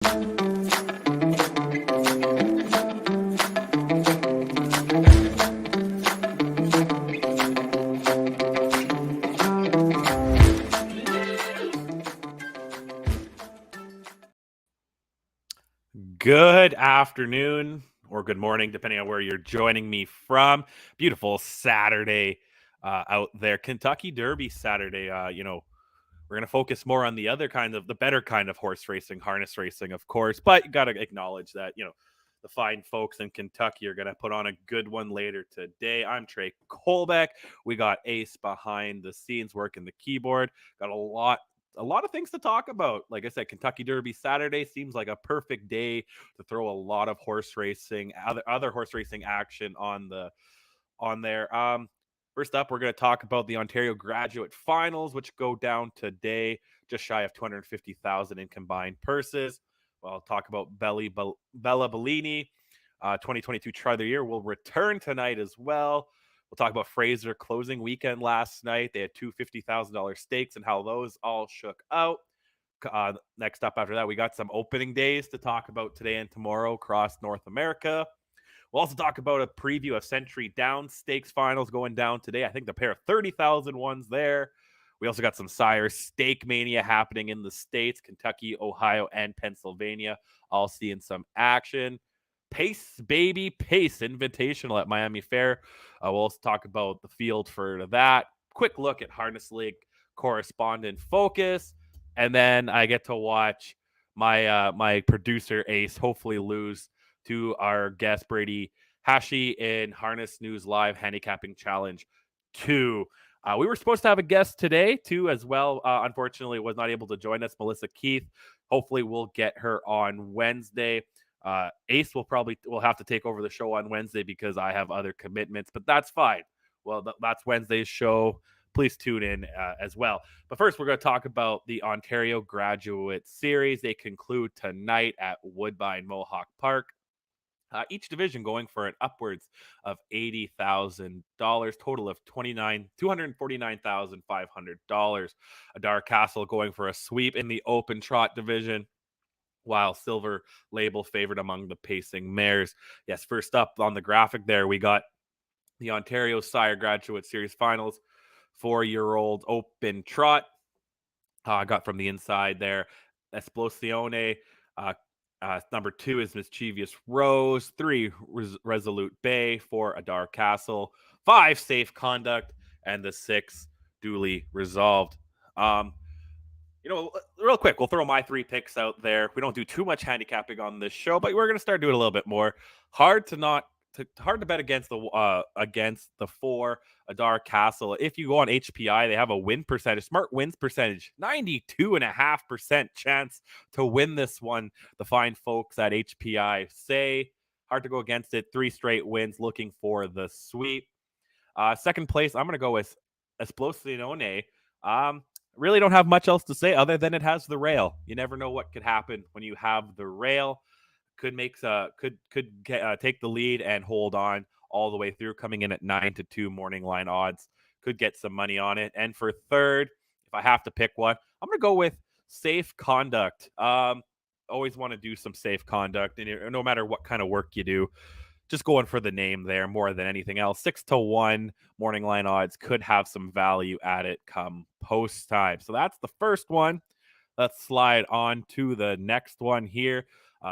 Good afternoon or good morning, depending on where you're joining me from. Beautiful Saturday out there. Kentucky Derby Saturday. We're going to focus more on the better kind of horse racing, harness racing, of course. But you got to acknowledge that, the fine folks in Kentucky are going to put on a good one later today. I'm Trey Colbeck. We got Ace behind the scenes working the keyboard. Got a lot of things to talk about. Like I said, Kentucky Derby Saturday seems like a perfect day to throw a lot of horse racing, other horse racing action on there. First up, we're going to talk about the Ontario Graduate Finals, which go down today, just shy of 250,000 in combined purses. We'll talk about Bella Bellini, 2022 Try of the Year will return tonight as well. We'll talk about Fraser closing weekend last night. They had two $50,000 stakes and how those all shook out. Next up after that, we got some opening days to talk about today and tomorrow across North America. We'll also talk about a preview of Century Downs Stakes finals going down today. I think the pair of 30,000 ones there. We also got some Sire Stake Mania happening in the States, Kentucky, Ohio, and Pennsylvania, all seeing some action. Pace, baby, Pace Invitational at Miami Fair. We'll also talk about the field for that. Quick look at Harness League correspondent focus. And then I get to watch my producer, Ace, hopefully lose to our guest, Grady Hachey, in Harness News Live Handicapping Challenge 2. We were supposed to have a guest today, too, as well. Unfortunately, was not able to join us, Melissa Keith. Hopefully, we'll get her on Wednesday. Ace will have to take over the show on Wednesday because I have other commitments, but that's fine. Well, that's Wednesday's show. Please tune in as well. But first, we're going to talk about the Ontario Graduate Series. They conclude tonight at Woodbine Mohawk Park. Each division going for an upwards of $80,000, total of $249,500. Adar Castle going for a sweep in the open trot division, while Silver Label favored among the pacing mares. Yes, first up on the graphic there, we got the Ontario Sire Graduate Series Finals, 4-year-old open trot. Got from the inside there, Esplosione. Number 2 is Mischievous Rose. 3, Resolute Bay. 4, Adar Castle. 5, Safe Conduct. And the 6, Duly Resolved. Real quick, we'll throw my 3 picks out there. We don't do too much handicapping on this show, but we're going to start doing a little bit more. Hard to bet against the 4, Adar Castle. If you go on HPI, they have a win percentage, smart wins percentage, 92.5% chance to win this one. The fine folks at HPI say hard to go against it. 3 straight wins, looking for the sweep. Second place, I'm going to go with Esplosione. Really don't have much else to say other than it has the rail. You never know what could happen when you have the rail. Could take the lead and hold on all the way through, coming in at 9-2 morning line odds. Could get some money on it. And for third, if I have to pick one, I'm going to go with Safe Conduct. Always want to do some Safe Conduct, and no matter what kind of work you do, just going for the name there more than anything else. 6-1 morning line odds could have some value at it come post time. So that's the first one. Let's slide on to the next one here.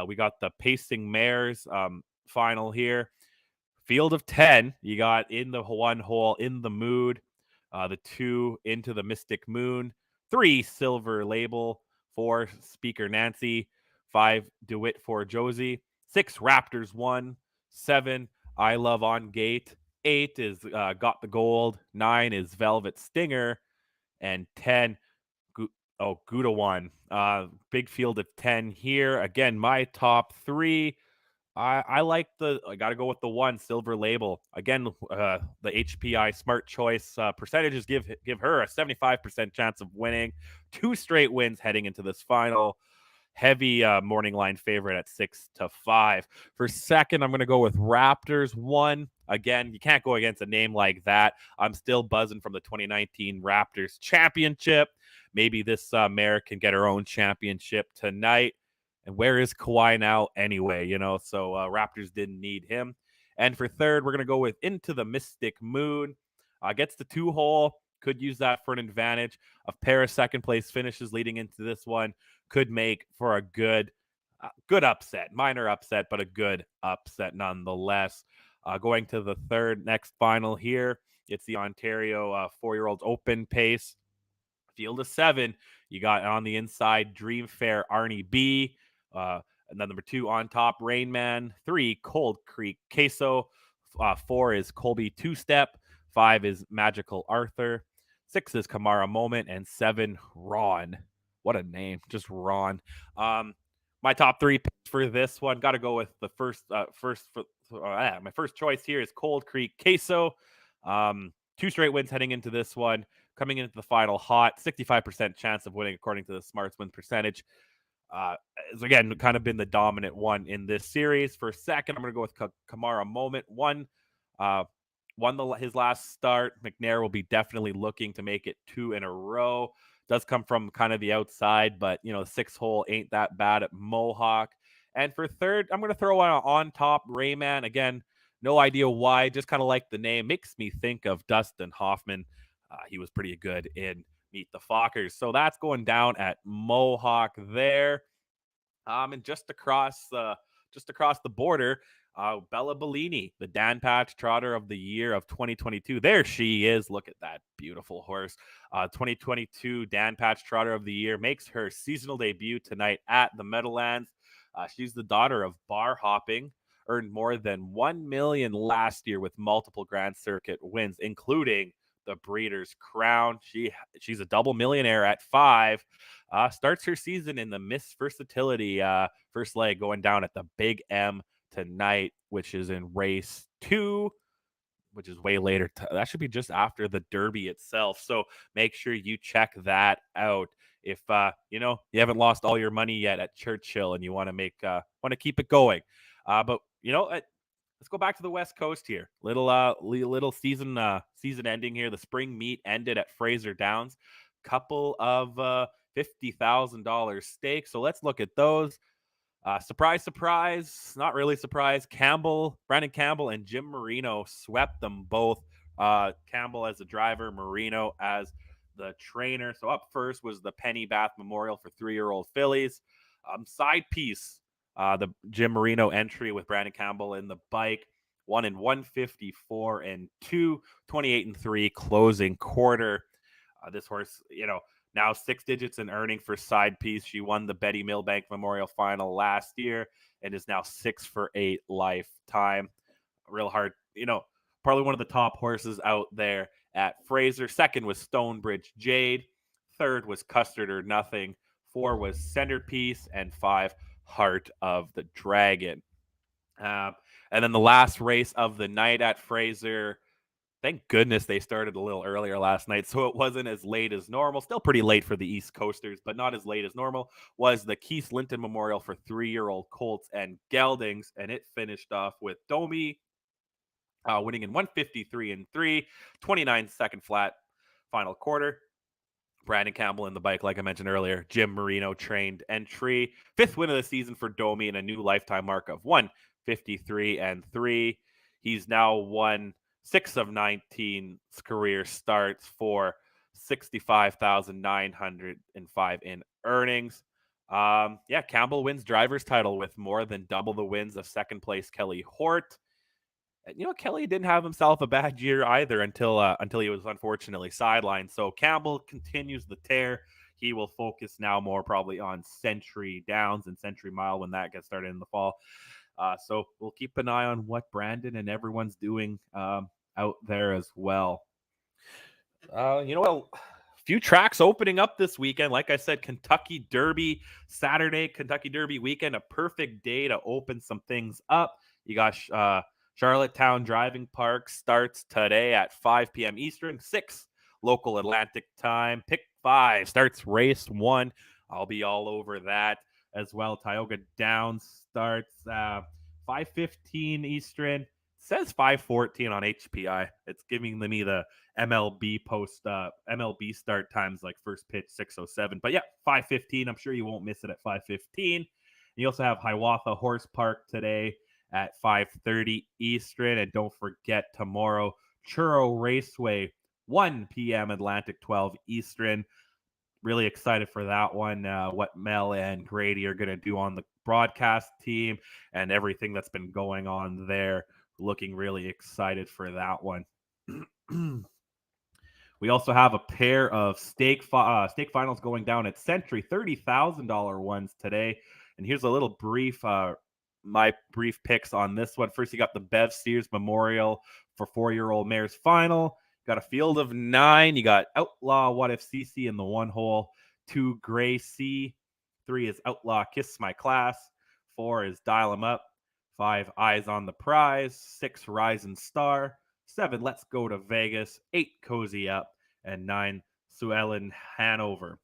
We got the pacing mares final here. Field of 10. You got in the 1 hole, In the Mood. The 2, Into the Mystic Moon. 3, Silver Label. 4, Speaker Nancy. 5, DeWitt for Josie. 6, Raptors 1. 7, I Love on Gate. 8 is Got the Gold. 9 is Velvet Stinger. And 10, Gouda 1. Big field of 10 here. Again, my top 3. I got to go with the 1, Silver Label. Again, the HPI smart choice percentages give her a 75% chance of winning. 2 straight wins heading into this final. Heavy morning line favorite at 6-5. For second, I'm going to go with Raptors 1. Again, you can't go against a name like that. I'm still buzzing from the 2019 Raptors championship. Maybe this mare can get her own championship tonight. And where is Kawhi now anyway? So Raptors didn't need him. And for third, we're going to go with Into the Mystic Moon. Gets the 2-hole. Could use that for an advantage. A pair of second place finishes leading into this one could make for a good upset. Minor upset, but a good upset nonetheless. Going to the third next final here. It's the Ontario 4-year-olds Open pace. Field of 7. You got on the inside Dream Fair Arnie B. And then number 2 on top Rain Man. 3 Cold Creek Queso. 4 is Colby Two Step. 5 is Magical Arthur. 6 is Kamara Moment, and 7 Ron. What a name, just Ron. My top 3 picks for this one. Got to go with the my first choice here is Cold Creek Queso. 2 straight wins heading into this one. Coming into the final hot, 65% chance of winning according to the Smarts win percentage. Has again kind of been the dominant one in this series. For second, I'm going to go with Kamara Moment. Won his last start. McNair will be definitely looking to make it 2 in a row. Does come from kind of the outside, but 6-hole ain't that bad at Mohawk. And for third, I'm going to throw on top Rayman. Again, no idea why, just kind of like the name. Makes me think of Dustin Hoffman. He was pretty good in Meet the Fockers. So that's going down at Mohawk there. And just across the border, Bella Bellini, the Dan Patch Trotter of the Year of 2022. There she is. Look at that beautiful horse. 2022 Dan Patch Trotter of the Year makes her seasonal debut tonight at the Meadowlands. She's the daughter of bar hopping, earned more than $1 million last year with multiple Grand Circuit wins, including the Breeders' Crown. She's a double millionaire at 5. Starts her season in the Miss Versatility first leg, going down at the Big M tonight, which is in race 2, which is way later. That should be just after the Derby itself. So make sure you check that out. If you haven't lost all your money yet at Churchill and you want to keep it going, but let's go back to the West Coast here. Little season ending here. The spring meet ended at Fraser Downs. Couple of $50,000 stakes. So let's look at those. Surprise, surprise. Not really surprise. Brandon Campbell and Jim Marino swept them both. Campbell as the driver, Marino as the trainer. So up first was the Penny Bath Memorial for 3-year-old fillies. Side piece. The Jim Marino entry with Brandon Campbell in the bike, 1 in 154 and 2, 28 and 3 closing quarter. This horse, now 6 digits in earning for side piece. She won the Betty Milbank Memorial Final last year and is now 6 for 8 lifetime. Real hard, probably one of the top horses out there at Fraser. Second was Stonebridge Jade. Third was Custard or Nothing. 4 was Centerpiece, and 5 Heart of the Dragon. And then the last race of the night at Fraser, thank goodness they started a little earlier last night, so it wasn't as late as normal. Still pretty late for the East Coasters, but not as late as normal, was the Keith Linton Memorial for 3-year-old colts and geldings, and it finished off with Domi winning in 153 and 3, 29-second flat final quarter. Brandon Campbell in the bike, like I mentioned earlier. Jim Marino trained entry. 5th win of the season for Domi and a new lifetime mark of 153 and 3. He's now won 6 of 19 career starts for $65,905 in earnings. Campbell wins driver's title with more than double the wins of second place Kelly Hort. Kelly didn't have himself a bad year either until he was unfortunately sidelined. So Campbell continues the tear. He will focus now more probably on Century Downs and Century Mile when that gets started in the fall. So we'll keep an eye on what Brandon and everyone's doing out there as well. A few tracks opening up this weekend. Like I said, Kentucky Derby Saturday, Kentucky Derby weekend, a perfect day to open some things up. You got Charlottetown Driving Park starts today at 5 p.m. Eastern, 6 local Atlantic time. Pick 5 starts race 1. I'll be all over that as well. Tioga Downs starts 5:15 Eastern. It says 5:14 on HPI. It's giving me the MLB MLB start times, like first pitch 6:07. But yeah, 5:15. I'm sure you won't miss it at 5:15. You also have Hiawatha Horse Park today at 5:30 Eastern. And don't forget tomorrow, Truro Raceway, 1 p.m. Atlantic, 12 Eastern. Really excited for that one. What Mel and Grady are going to do on the broadcast team and everything that's been going on there. Looking really excited for that one. We also have a pair of stake finals going down at Century, $30,000 ones today. And here's a little brief, my brief picks on this one. First, you got the Bev Sears Memorial for 4-year-old mares final. You got a field of 9. You got Outlaw What If CC in the 1 hole. 2 Gray C. 3 is Outlaw Kiss My Class. 4 is Dial 'em Up. 5 Eyes on the Prize. 6 Rising Star. 7 Let's Go to Vegas. 8 Cozy Up. And 9 Suellen Hanover.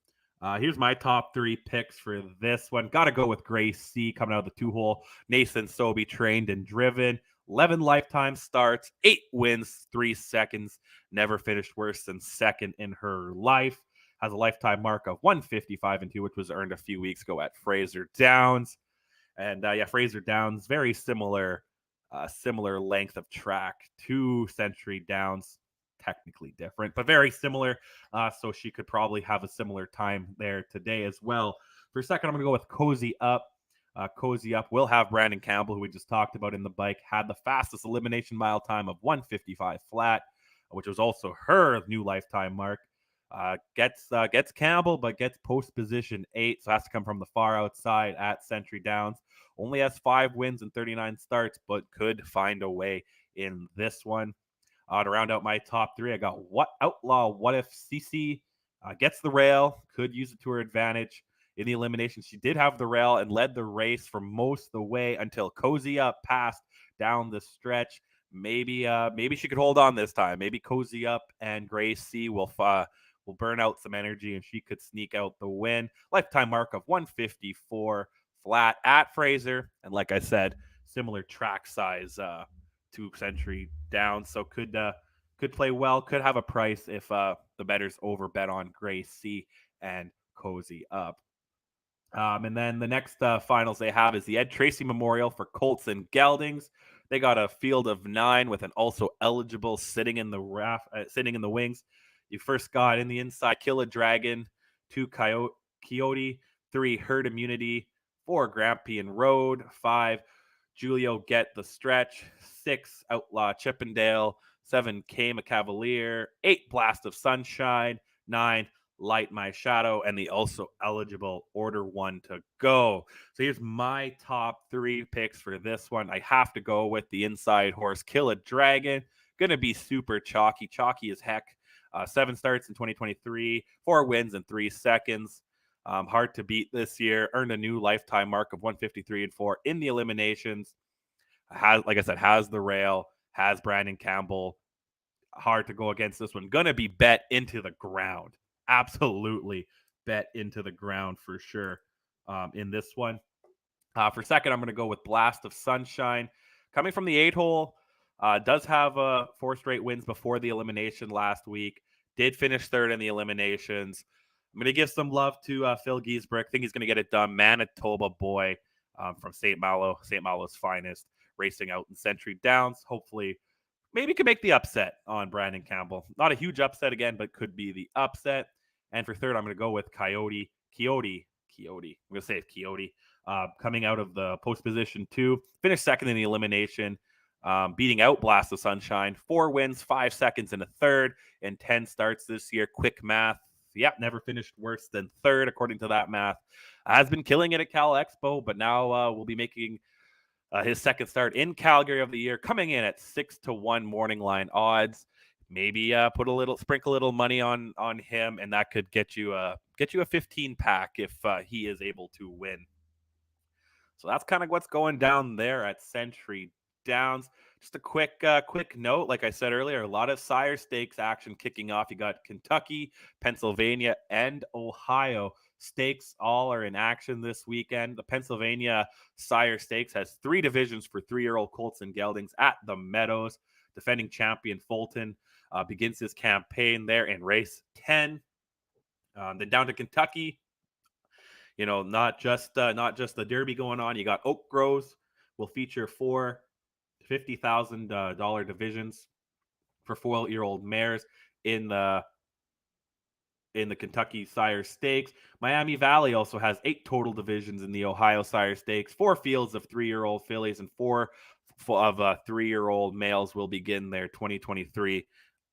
Here's my top 3 picks for this one. Got to go with Grace C coming out of the 2-hole. Nathan Sobey trained and driven. 11 lifetime starts, 8 wins, 3 seconds. Never finished worse than second in her life. Has a lifetime mark of 155-2, which was earned a few weeks ago at Fraser Downs. And Fraser Downs, very similar length of track to Century Downs. Technically different, but very similar. So she could probably have a similar time there today as well. For a second, I'm going to go with Cozy Up. Cozy Up will have Brandon Campbell, who we just talked about in the bike, had the fastest elimination mile time of 155 flat, which was also her new lifetime mark. Gets Campbell, but gets post position 8, so has to come from the far outside at Century Downs. Only has 5 wins and 39 starts, but could find a way in this one. To round out my top 3, I got Outlaw What If CC gets the rail, could use it to her advantage in the elimination. She did have the rail and led the race for most of the way until Cozy Up passed down the stretch. Maybe she could hold on this time. Maybe Cozy Up and Grace C will burn out some energy and she could sneak out the win. Lifetime mark of 154 flat at Fraser, and like I said, similar track size to Century Downs, so could play well, could have a price if the bettors overbet on Grace C and Cozy Up. And then the next finals they have is the Ed Tracy Memorial for Colts and Geldings. They got a field of 9 with an also eligible sitting in the wings. You first got in the inside Kill a Dragon, 2 Coyote, 3 Herd Immunity, 4 Grampian Road, 5 Julio Get the Stretch, 6 Outlaw Chippendale, 7 Came a Cavalier, 8 Blast of Sunshine, 9 Light My Shadow, and the also eligible Order 1 to go. So here's my top 3 picks for this one. I have to go with the inside horse, Kill a Dragon. Gonna be super chalky as heck. 7 starts in 2023, 4 wins in 3 seconds. Hard to beat this year. Earned a new lifetime mark of 153-4 in the eliminations. Like I said, has the rail, has Brandon Campbell. Hard to go against this one. Gonna be bet into the ground. Absolutely bet into the ground for sure in this one. For second, I'm going to go with Blast of Sunshine. Coming from the 8-hole, does have 4 straight wins before the elimination last week. Did finish 3rd in the eliminations. I'm going to give some love to Phil Giesbrecht. I think he's going to get it done. Manitoba boy from St. Malo's finest, racing out in Century Downs. Hopefully, maybe could make the upset on Brandon Campbell. Not a huge upset again, but could be the upset. And for third, I'm going to go with Coyote. I'm going to say it's Coyote. Coming out of the post position 2. Finished second in the elimination. Beating out Blast of Sunshine. 4 wins, 5 seconds, and a third, and 10 starts this year. Quick math. Yeah, never finished worse than 3rd, according to that math. Has been killing it at Cal Expo, but now we'll be making his second start in Calgary of the year, coming in at 6-1 morning line odds. Maybe sprinkle a little money on him, and that could get you a 15 pack if he is able to win. So that's kind of what's going down there at Century Downs. Just a quick note, like I said earlier, a lot of Sire Stakes action kicking off. You got Kentucky, Pennsylvania, and Ohio Stakes all are in action this weekend. The Pennsylvania Sire Stakes has 3 divisions for 3-year-old colts and geldings at the Meadows. Defending champion Fulton begins his campaign there in race 10. Then down to Kentucky. You know, not just the Derby going on. You got Oak Groves will feature 4 $50,000 divisions for 4-year-old mares in the Kentucky Sire Stakes. Miami Valley also has 8 total divisions in the Ohio Sire Stakes. 4 fields of 3-year-old fillies and 4 of 3-year-old males will begin their 2023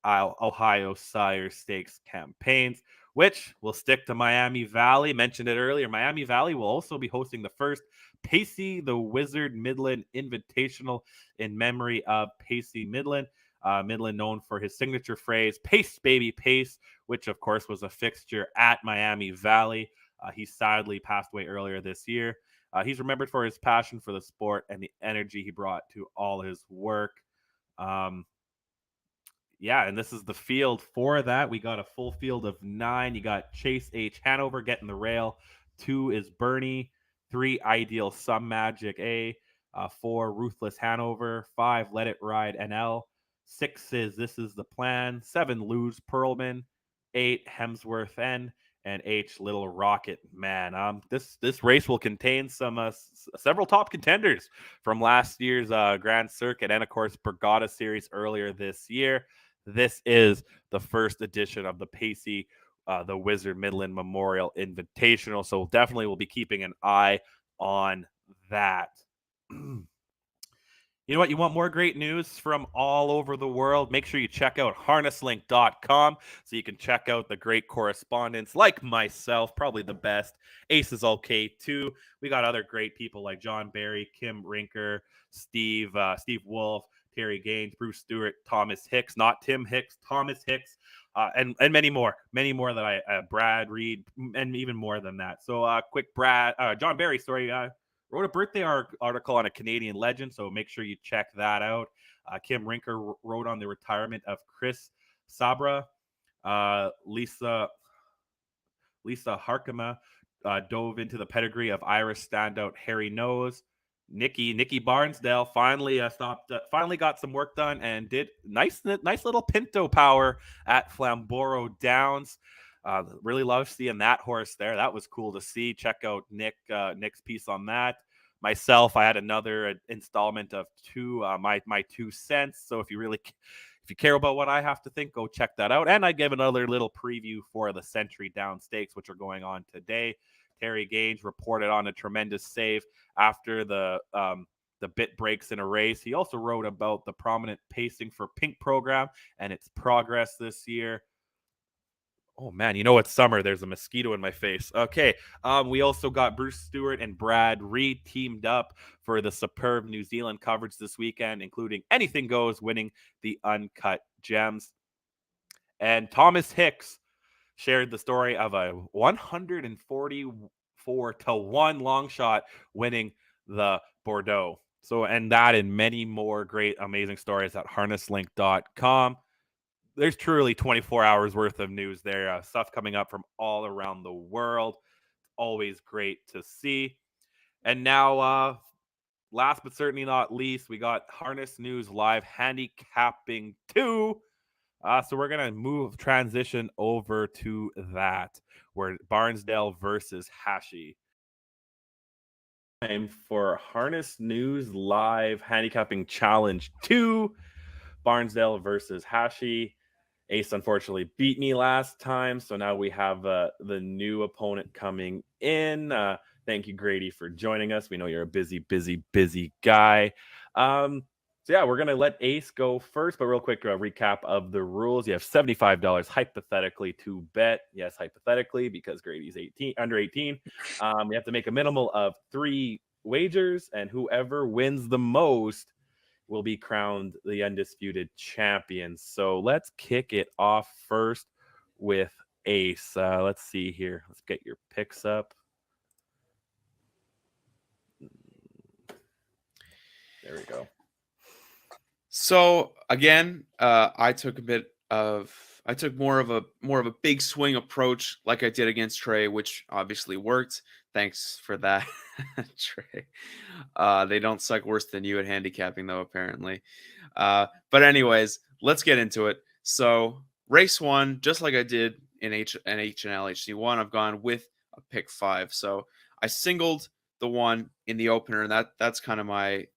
Ohio Sire Stakes campaigns, which will stick to Miami Valley. Mentioned it earlier. Miami Valley will also be hosting the first Pacey the Wizard Midland Invitational in memory of Pacey Midland. Midland known for his signature phrase, "Pace, baby, pace," which of course was a fixture at Miami Valley. He sadly passed away earlier this year. He's remembered for his passion for the sport and the energy he brought to all his work. Um, yeah, and this is the field for that. We got a full field of 9. You got Chase H. Hanover getting the rail. 2 is Bernie. 3, Ideal Some Magic A. 4, Ruthless Hanover. 5, Let It Ride NL. 6 is This Is the Plan. 7, Lose Perlman. 8, Hemsworth N. And H, Little Rocket Man. This race will contain some several top contenders from last year's Grand Circuit and of course Borgata Series earlier this year. This is the first edition of the Pacey, the Wizard Midland Memorial Invitational. So definitely we'll be keeping an eye on that. You know what? You want more great news from all over the world? Make sure you check out harnesslink.com so you can check out the great correspondents like myself, probably the best. Ace is okay too. We got other great people like John Barry, Kim Rinker, Steve Wolf, Terry Gaines, Bruce Stewart, Thomas Hicks, not Tim Hicks, Thomas Hicks, and many more that Brad Reed, and even more than that. So John Barry, wrote a birthday article on a Canadian legend, so make sure you check that out. Kim Rinker wrote on the retirement of Chris Sabra. Lisa Harkema dove into the pedigree of Irish standout Harry Nose. Nikki Barnsdale finally got some work done and did nice little Pinto power at Flamborough Downs. Really love seeing that horse there. That was cool to see. Check out Nick's piece on that. Myself, I had another installment of my 2 cents. So if you care about what I have to think, go check that out. And I gave another little preview for the Century Down Stakes, which are going on today. Terry Gage reported on a tremendous save after the bit breaks in a race. He also wrote about the prominent pacing for Pink program and its progress this year. Oh man, you know it's summer. There's a mosquito in my face. Okay. We also got Bruce Stewart and Brad Reed teamed up for the superb New Zealand coverage this weekend, including Anything Goes winning the Uncut Gems. And Thomas Hicks shared the story of a 144-1 long shot winning the Bordeaux. So, and that and many more great, amazing stories at harnesslink.com. There's truly 24 hours worth of news there. Stuff coming up from all around the world. Always great to see. And now, last but certainly not least, we got Harness News Live Handicapping 2. So we're going to transition over to that, where Barnsdale versus Hachey. Time for Harness News Live Handicapping Challenge 2, Barnsdale versus Hachey. Ace unfortunately beat me last time, so now we have the new opponent coming in. Thank you, Grady, for joining us. We know you're a busy guy. So yeah, we're going to let Ace go first, but real quick recap of the rules. You have $75 hypothetically to bet. Yes, hypothetically, because Grady's under 18. You have to make a minimal of 3 wagers, and whoever wins the most will be crowned the undisputed champion. So let's kick it off first with Ace. Let's see here. Let's get your picks up. There we go. So again, I took more of a big swing approach like I did against Trey, which obviously worked. Thanks for that, Trey. They don't suck worse than you at handicapping, though, apparently. But anyways, let's get into it. So race 1, just like I did in HNL HC1, I've gone with a pick 5. So I singled the one in the opener, and that's kind of my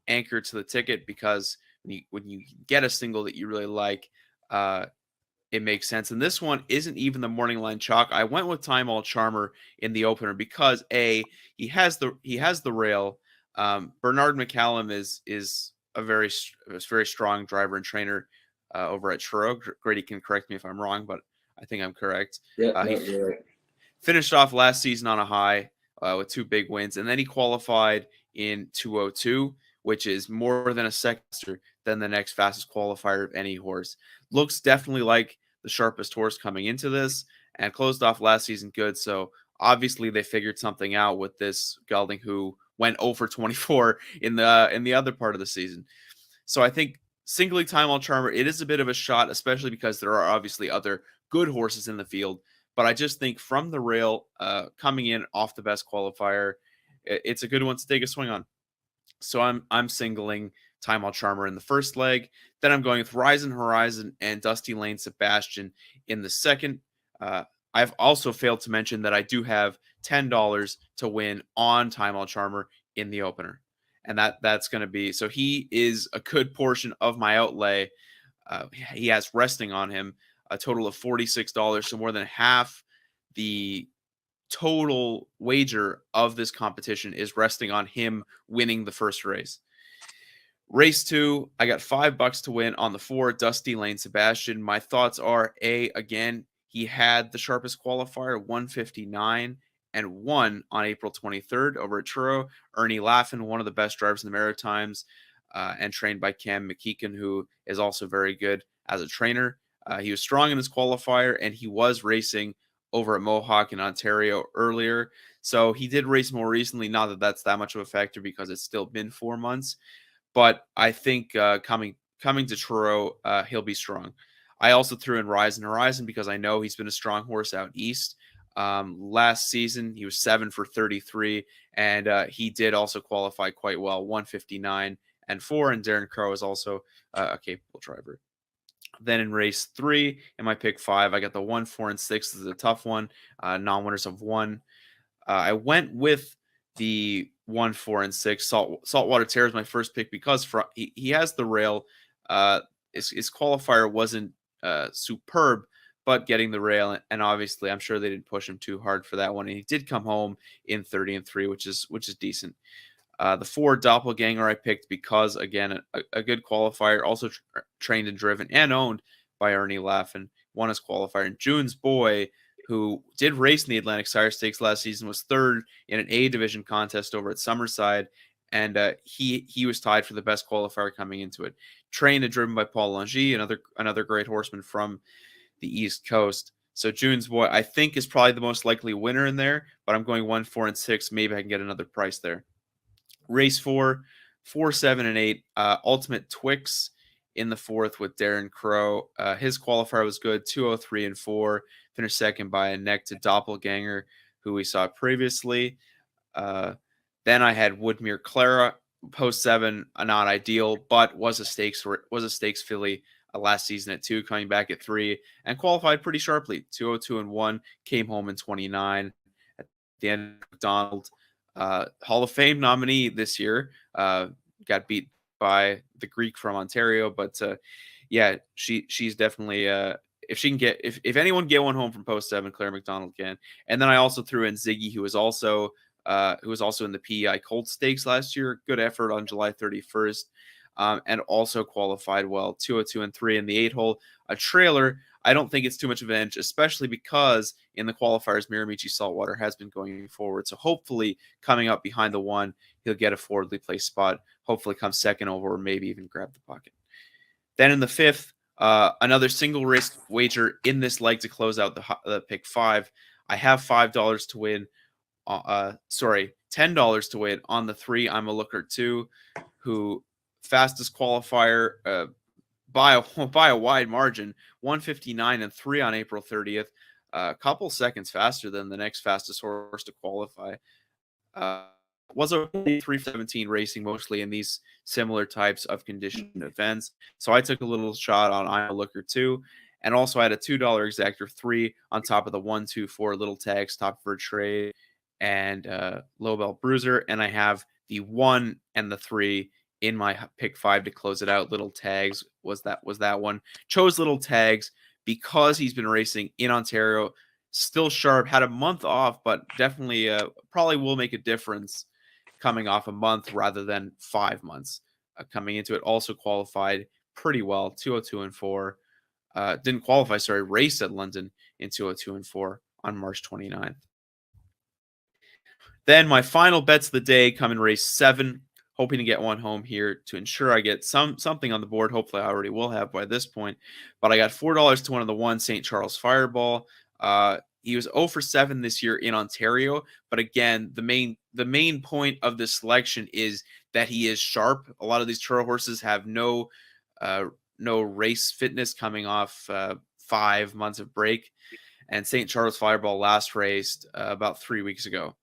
anchor to the ticket, because when you get a single that you really like, it makes sense. And this one isn't even the morning line chalk. I went with Time All Charmer in the opener because he has the rail. Bernard McCallum is a very strong driver and trainer over at Truro. Grady can correct me if I'm wrong, but I think I'm correct. Yeah, He right. finished off last season on a high with 2 big wins, and then he qualified in 202, which is more than a second faster than the next fastest qualifier of any horse. Looks definitely like the sharpest horse coming into this, and closed off last season good. So obviously they figured something out with this gelding, who went 0 for 24 in the other part of the season. So I think singly Time All Charmer, it is a bit of a shot, especially because there are obviously other good horses in the field. But I just think from the rail, coming in off the best qualifier, it's a good one to take a swing on. So I'm singling Time All Charmer in the first leg. Then I'm going with Rise and Horizon and Dusty Lane Sebastian in the second. I've also failed to mention that I do have $10 to win on Time All Charmer in the opener. And that's going to be, so he is a good portion of my outlay. He has resting on him a total of $46, so more than half the total wager of this competition is resting on him winning the first race. Race 2, I got $5 to win on the 4, Dusty Lane Sebastian. My thoughts are, again, he had the sharpest qualifier, 159, and won on April 23rd over at Truro. Ernie Laffin, one of the best drivers in the Maritimes, and trained by Cam McKeegan, who is also very good as a trainer. He was strong in his qualifier, and he was racing over at Mohawk in Ontario earlier. So he did race more recently. Not that that's that much of a factor, because it's still been 4 months. But I think coming to Truro, he'll be strong. I also threw in Rise and Horizon because I know he's been a strong horse out east. Last season, he was 7 for 33, and he did also qualify quite well, 159 and 4, and Darren Crow is also a capable driver. Then in race 3, in my pick 5, I got the 1, 4, and 6. This is a tough one. Non-winners of 1. I went with the 1, 4, and 6. Saltwater Terror is my first pick because he has the rail. His qualifier wasn't superb, but getting the rail, and obviously I'm sure they didn't push him too hard for that one. And he did come home in 30 and 3, which is decent. The 4 Doppelganger I picked because, again, a good qualifier, also trained and driven and owned by Ernie Laffin, won his qualifier. And June's Boy, who did race in the Atlantic Sire Stakes last season, was 3rd in an A division contest over at Summerside, and he was tied for the best qualifier coming into it. Trained and driven by Paul Langy, another great horseman from the East Coast. So June's Boy, I think, is probably the most likely winner in there, but I'm going 1, 4, and 6. Maybe I can get another price there. Race 4, 4, 7, and 8. Ultimate Twix in the 4th with Darren Crow. His qualifier was good, 203 and 4. Finished second by a neck to Doppelganger, who we saw previously. Then I had Woodmere Clara, post 7, not ideal, but was a stakes filly last season at 2, coming back at 3, and qualified pretty sharply, 202 and 1. Came home in 29 at the end. McDonald, Hall of Fame nominee this year, got beat by the Greek from Ontario, but yeah, she's definitely if anyone get one home from post 7, Claire McDonald can. And then I also threw in Ziggy, who was also in the PEI Colt Stakes last year. Good effort on July 31st, and also qualified well, 202 and 3 in the 8-hole. A trailer. I don't think it's too much of an edge, especially because in the qualifiers, Miramichi Saltwater has been going forward. So hopefully coming up behind the 1, he'll get a forwardly placed spot, hopefully come second over, or maybe even grab the pocket. Then in the 5th, another single race wager in this leg to close out the pick 5. I have $5 to win. $10 to win on the 3. I'm a Looker 2, who fastest qualifier by a wide margin, 159 and 3 on April 30th, a couple seconds faster than the next fastest horse to qualify. Was a 317 racing mostly in these similar types of conditioned events. So I took a little shot on I'm a Looker 2, And also I had a $2 exactor 3 on top of the 1, 2, 4 little tags, top for a trade, and low bell bruiser. And I have the 1 and the 3 in my pick 5 to close it out. Little tags was that one. Chose little tags because he's been racing in Ontario, still sharp, had a month off, but definitely probably will make a difference coming off a month rather than 5 months. Coming into it, also qualified pretty well, 202 and 4. Didn't qualify, sorry, raced at London in 202 and 4 on March 29th. Then my final bets of the day come in race 7. Hoping to get one home here to ensure I get something on the board. Hopefully I already will have by this point. But I got $4 to 1 of the 1 St. Charles Fireball. He was 0 for 7 this year in Ontario. But again, the main point of this selection is that he is sharp. A lot of these Truro horses have no race fitness coming off 5 months of break. And St. Charles Fireball last raced about 3 weeks ago.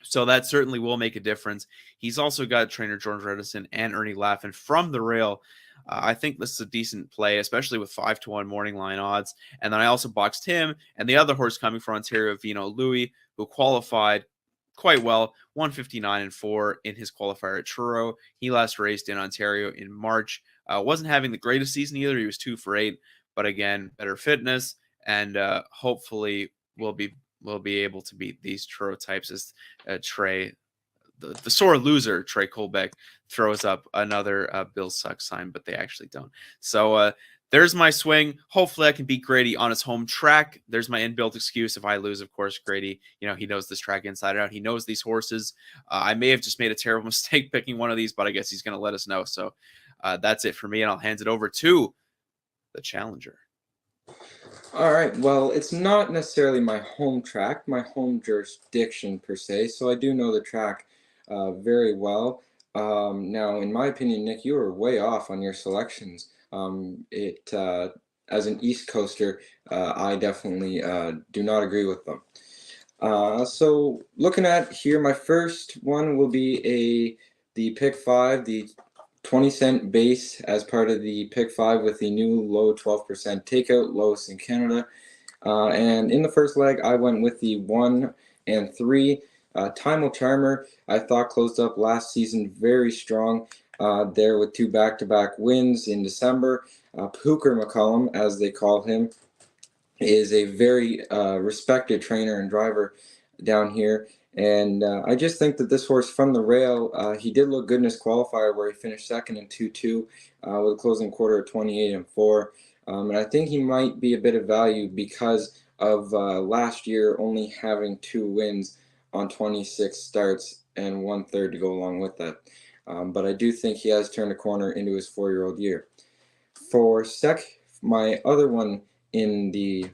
So that certainly will make a difference. He's also got trainer George Redison and Ernie Laffin from the rail. I think this is a decent play, especially with 5 to 1 morning line odds. And then I also boxed him and the other horse coming from Ontario, Vino Louis, who qualified quite well, 159 and 4 in his qualifier at Truro. He last raced in Ontario in March. Wasn't having the greatest season either. He was 2 for 8, but again, better fitness, and hopefully will be able to beat these Truro types as Trey, the sore loser, Trey Colbeck, throws up another Bill Suck sign, but they actually don't. So there's my swing. Hopefully I can beat Grady on his home track. There's my inbuilt excuse. If I lose, of course, Grady, he knows this track inside out. He knows these horses. I may have just made a terrible mistake picking one of these, but I guess he's going to let us know. So that's it for me, and I'll hand it over to the challenger. All right, well, it's not necessarily my home track, my home jurisdiction per se, so I do know the track very well. Now, in my opinion, Nick, you were way off on your selections. As an East Coaster, I definitely do not agree with them. So looking at here, my first one will be the pick 5, the 20-cent base as part of the pick 5 with the new low 12% takeout, lowest in Canada. And in the first leg, I went with the 1 and 3. Time Will Charmer, I thought closed up last season very strong there with 2 back-to-back wins in December. Hooker McCollum, as they call him, is a very respected trainer and driver down here. And I just think that this horse from the rail, he did look good in his qualifier where he finished second in 2-2 with a closing quarter of 28 and 4. And I think he might be a bit of value because of last year only having 2 wins on 26 starts and 1/3 to go along with that. But I do think he has turned a corner into his 4-year-old year. For my other one in the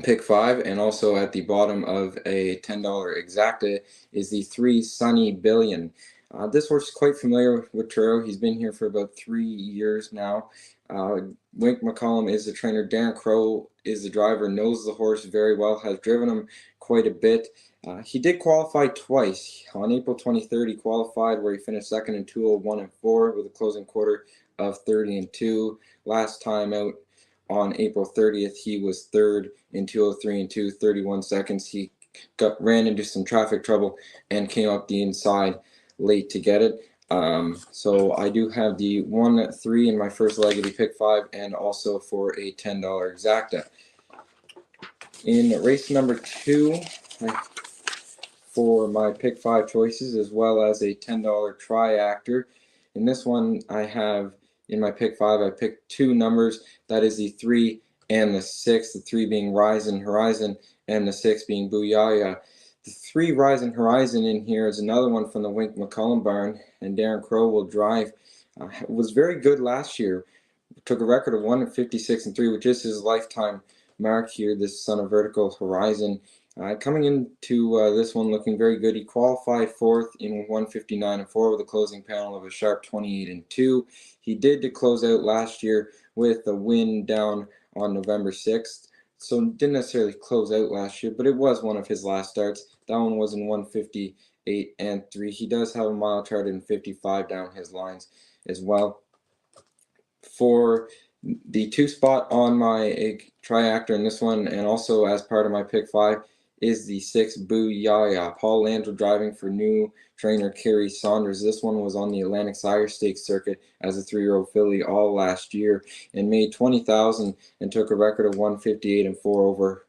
pick 5 and also at the bottom of a $10 exacta is the 3 Sunny Billion. This horse is quite familiar with Truro. He's been here for about 3 years now. Wink McCollum is the trainer. Darren Crow is the driver, knows the horse very well, has driven him quite a bit. He did qualify twice. On April 23rd, he qualified where he finished second in 201 and 4 with a closing quarter of 30 and 2. Last time out on April 30th, he was third in 203 and 2, 31 seconds. He ran into some traffic trouble and came up the inside late to get it. So I do have the 1-3 in my first leg of the pick 5 and also for a $10 exacta. In race number 2, for my pick 5 choices as well as a $10 tri-actor. In this one, I have in my pick 5, I picked 2 numbers. That is the 3 and the 6. The 3 being Rising Horizon and the 6 being Booyah. The 3 Rising Horizon in here is another one from the Wink McCollum barn, and Darren Crow will drive. Was very good last year. Took a record of 156 and 3, which is his lifetime mark here. This son of Vertical Horizon. Coming into this one looking very good. He qualified 4th in 159 and 4 with a closing panel of a sharp 28 and 2. He did close out last year with a win down on November 6th. So didn't necessarily close out last year, but it was one of his last starts. That one was in 158 and 3. He does have a mile chart in 55 down his lines as well. For The 2 spot on my triactor in this one, and also as part of my pick 5, is the 6 Boo Yaya. Paul Landry driving for new trainer Kerry Saunders. This one was on the Atlantic Sire Stakes circuit as a 3-year-old filly all last year and made 20,000 and took a record of 158 and 4 over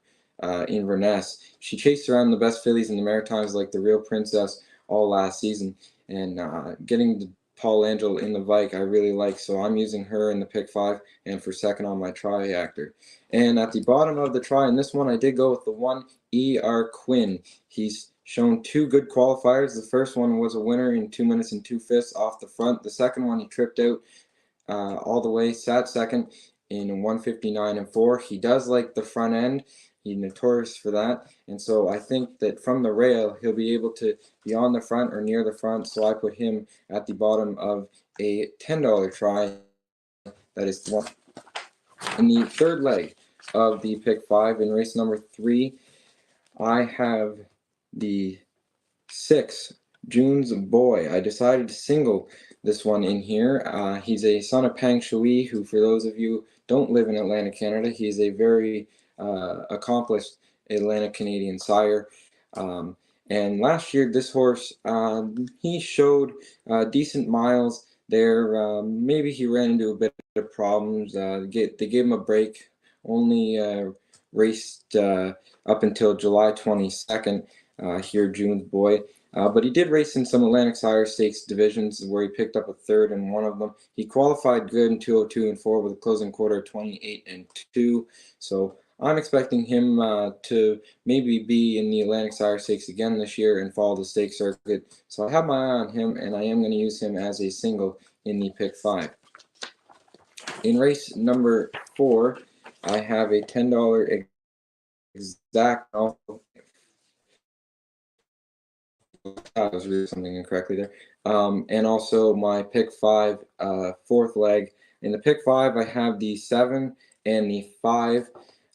Inverness. She chased around the best fillies in the Maritimes like the Real Princess all last season, and getting the Paul Angel in the Vike I really like, so I'm using her in the pick 5 and for second on my triactor. And at the bottom of the try in this one, I did go with the 1 E.R. Quinn. He's shown 2 good qualifiers. The first one was a winner in 2 minutes and 2/5 off the front. The second one he tripped out all the way, sat second in 159 and 4. He does like the front end. He's notorious for that, and so I think that from the rail he'll be able to be on the front or near the front, so I put him at the bottom of a $10 try. That is one. In the third leg of the pick 5 in race number 3, I have the 6 June's Boy. I decided to single this one in here. He's a son of Pang Shui, who, for those of you who don't live in Atlantic Canada, he's a very accomplished Atlantic Canadian sire. And last year, this horse, he showed decent miles there. Maybe he ran into a bit of problems. They gave him a break. Only raced up until July 22nd here, June's Boy. But he did race in some Atlantic Sire Stakes divisions where he picked up a third in one of them. He qualified good in 202 and 4 with a closing quarter of 28 and 2. So I'm expecting him to maybe be in the Atlantic Sire Stakes again this year and follow the stake circuit. So I have my eye on him, and I am going to use him as a single in the pick 5. In race number 4, I have a $10 exact. I was reading something incorrectly there. And also my pick 5, fourth leg. In the pick 5, I have the 7 and the 5.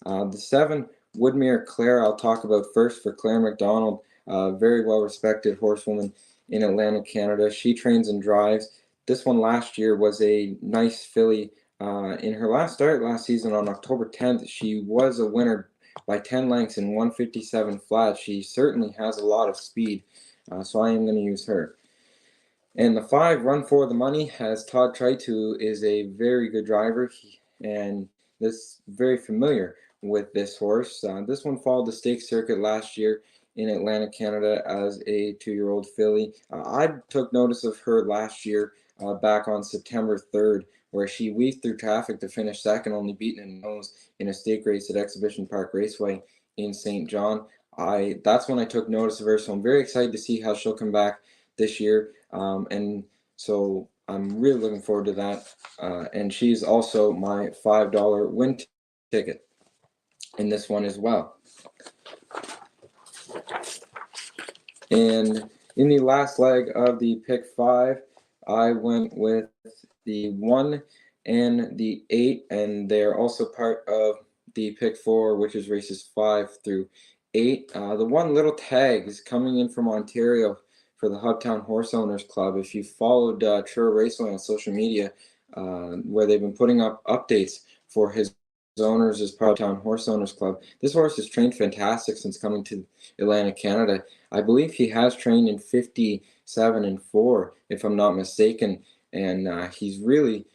The 7, Woodmere Claire, I'll talk about first for Claire McDonald, very well-respected horsewoman in Atlantic Canada. She trains and drives. This one last year was a nice filly. In her last start last season on October 10th, she was a winner by 10 lengths in 157 flat. She certainly has a lot of speed, so I am going to use her. And the 5, Run for the Money, has Todd Trite, who is a very good driver, and this very familiar with this horse. This one followed the stakes circuit last year in Atlantic Canada as a 2-year-old filly. I took notice of her last year back on September 3rd, where she weaved through traffic to finish second, only beaten in the nose in a stake race at Exhibition Park Raceway in St. John. That's when I took notice of her, so I'm very excited to see how she'll come back this year. And so I'm really looking forward to that. And she's also my $5 win ticket in this one as well. And in the last leg of the pick 5, I went with the 1 and the 8, and they're also part of the pick 4, which is races 5 through 8. The one Little Tag is coming in from Ontario for the Hubtown Horse Owners Club. If you followed Truro Raceway on social media, where they've been putting up updates for his owners as part of Hubtown Horse Owners Club, this horse has trained fantastic since coming to Atlantic Canada. I believe he has trained in 57 and 4, if I'm not mistaken, and he's really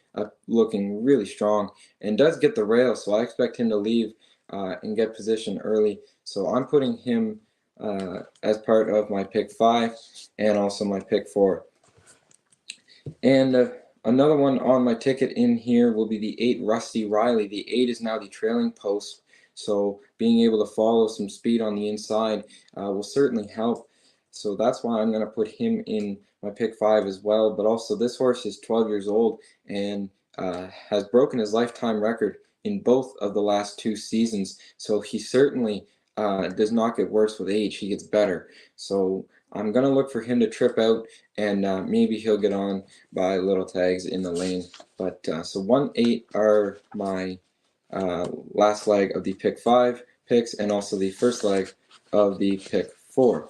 looking really strong and does get the rail, so I expect him to leave and get position early. So I'm putting him as part of my pick 5 and also my pick 4. And another one on my ticket in here will be the 8 Rusty Riley. The 8 is now the trailing post, so being able to follow some speed on the inside will certainly help. So that's why I'm going to put him in my pick 5 as well. But also this horse is 12 years old and has broken his lifetime record in both of the last 2 seasons. So he certainly does not get worse with age. He gets better. So I'm going to look for him to trip out, and maybe he'll get on by Little Tags in the lane. But so 1, 8 are my last leg of the pick 5 picks, and also the first leg of the pick 4.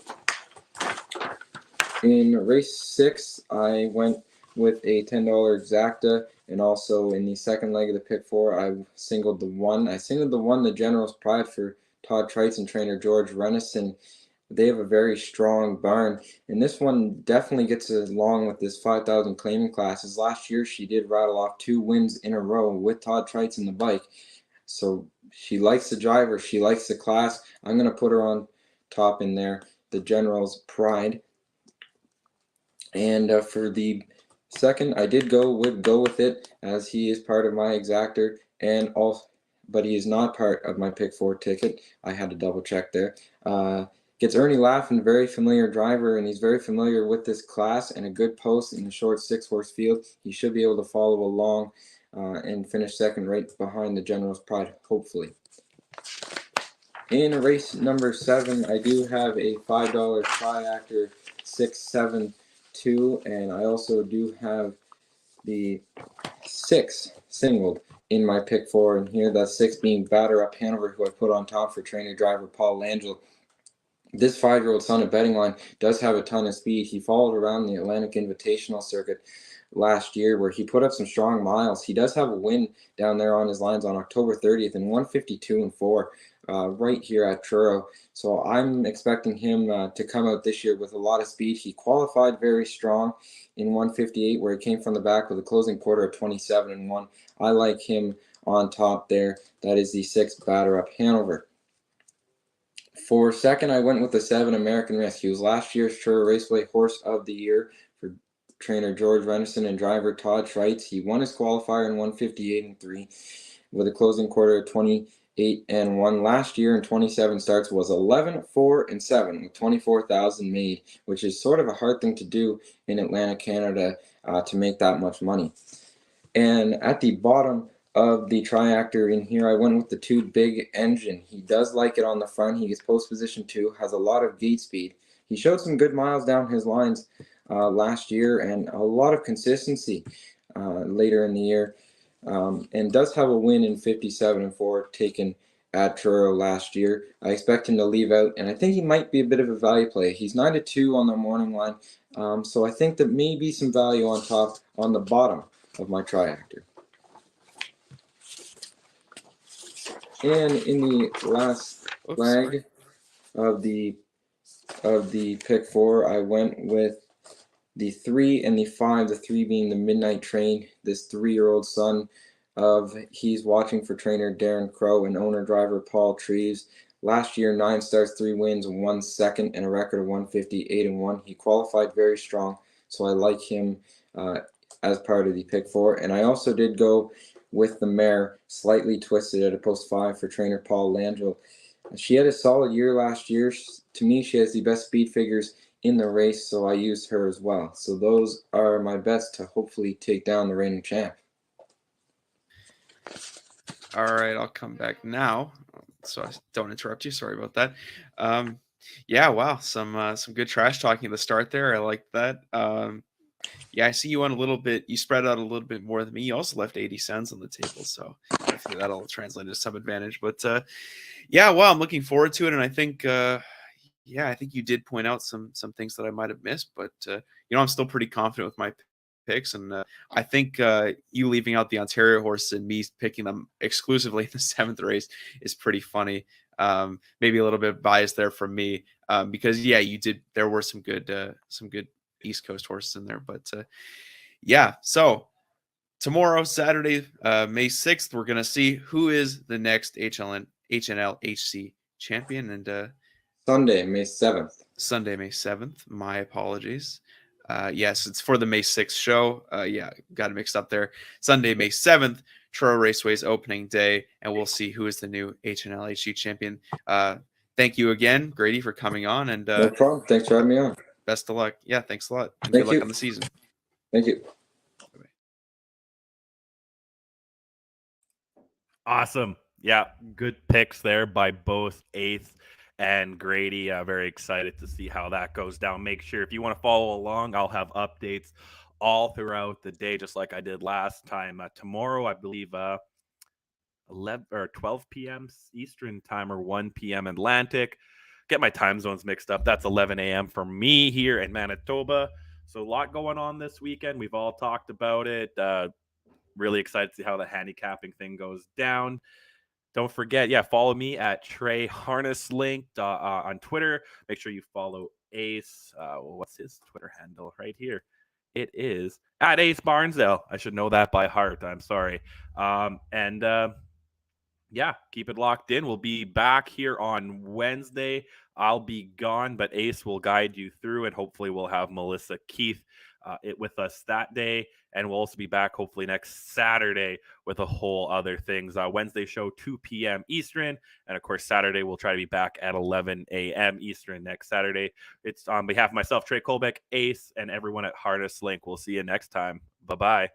In race 6, I went with a $10 exacta, And also in the second leg of the pick 4, I singled the 1. The General's Pride for Todd Trites and trainer George Renison. They have a very strong barn, and this one definitely gets along with this 5,000 claiming classes. Last year, she did rattle off 2 wins in a row with Todd Trites in the bike. So she likes the driver. She likes the class. I'm going to put her on top in there, the General's Pride. And for the second, I did go with it, as he is part of my exactor, and also, but he is not part of my pick 4 ticket. I had to double check there. Gets Ernie Laffin, very familiar driver, and he's very familiar with this class and a good post in the short 6-horse field. He should be able to follow along and finish second right behind the General's Pride, hopefully. In race number 7, I do have a $5 Triactor 672, and I also do have the 6 singled in my pick 4, and here that 6 being Batter Up Hanover, who I put on top for trainer driver Paul Langell. This 5-year-old son of Betting Line does have a ton of speed. He followed around the Atlantic Invitational circuit last year, where he put up some strong miles. He does have a win down there on his lines on October 30th in 152.4 right here at Truro. So I'm expecting him to come out this year with a lot of speed. He qualified very strong in 158, where he came from the back with a closing quarter of 27.1. I like him on top there. That is the 6 Batter Up Hanover. For second, I went with the 7 American Risk. He was last year's Truro Raceway Horse of the Year for trainer George Renison and driver Todd Trites. He won his qualifier in 158.3 with a closing quarter of 28.1. Last year in 27 starts was 11, 4, and 7 with 24,000 made, which is sort of a hard thing to do in Atlantic Canada to make that much money. And at the bottom of the Triactor in here, I went with the 2 Big Engine. He does like it on the front. He gets post position 2, has a lot of gate speed. He showed some good miles down his lines last year and a lot of consistency later in the year, and does have a win in 57.4 taken at Truro last year. I expect him to leave out, and I think he might be a bit of a value play. He's 9-2 on the morning line, so I think that may be some value on top on the bottom of my Triactor. And in the last leg of the pick 4, I went with the 3 and the 5, the 3 being the Midnight Train, this 3-year-old son of, he's watching for trainer Darren Crow and owner driver Paul Treves. Last year, 9 starts, 3 wins, 1 second, and a record of 158.1. He qualified very strong, so I like him as part of the pick 4. And I also did go with the mare Slightly Twisted at a post 5 for trainer Paul Langell. She had a solid year last year. To me, she has the best speed figures in the race, so I used her as well. So those are my bets to hopefully take down the reigning champ. All right, I'll come back now, so I don't interrupt you. Sorry about that. Yeah, wow, some good trash talking at the start there. I like that. Yeah, I see you went a little bit. You spread out a little bit more than me. You also left 80 cents on the table, so hopefully that'll translate into some advantage. But yeah, well, I'm looking forward to it, and I think yeah, I think you did point out some things that I might have missed, but you know, I'm still pretty confident with my picks, and I think you leaving out the Ontario horse and me picking them exclusively in the 7th race is pretty funny. Maybe a little bit biased there from me, because yeah, you did. There were some good East Coast horses in there, but yeah. So tomorrow, Saturday, May 6th, we're gonna see who is the next HNL HC champion, and Sunday, May 7th. Sunday, May 7th. My apologies. Yes, it's for the May 6th show. Yeah, got it mixed up there. Sunday, May 7th, Truro Raceway's opening day, and we'll see who is the new HNL HC champion. Thank you again, Grady, for coming on. And no problem. Thanks for having me on. Best of luck. Yeah, thanks a lot. And Thank good you. luck on the season. Thank you. Bye-bye. Awesome. Yeah, good picks there by both Ace and Grady. Very excited to see how that goes down. Make sure if you want to follow along, I'll have updates all throughout the day, just like I did last time. Tomorrow, I believe 11 or 12 p.m. Eastern time or 1 p.m. Atlantic. Get my time zones mixed up. That's 11 a.m. for me here in Manitoba. So a lot going on this weekend. We've all talked about it. really excited to see how the handicapping thing goes down. Don't forget, follow me at Trey Harness Linked on Twitter. Make sure you follow Ace. What's his Twitter handle right here? It is at Ace Barnsdale. I should know that by heart. I'm sorry. Keep it locked in. We'll be back here on Wednesday. I'll be gone, but Ace will guide you through, and hopefully we'll have Melissa Keith with us that day. And we'll also be back hopefully next Saturday with a whole other things. Wednesday show 2 p.m. Eastern. And of course, Saturday we'll try to be back at 11 a.m. Eastern next Saturday. It's on behalf of myself, Trey Colbeck, Ace, and everyone at Harness Link. We'll see you next time. Bye-bye.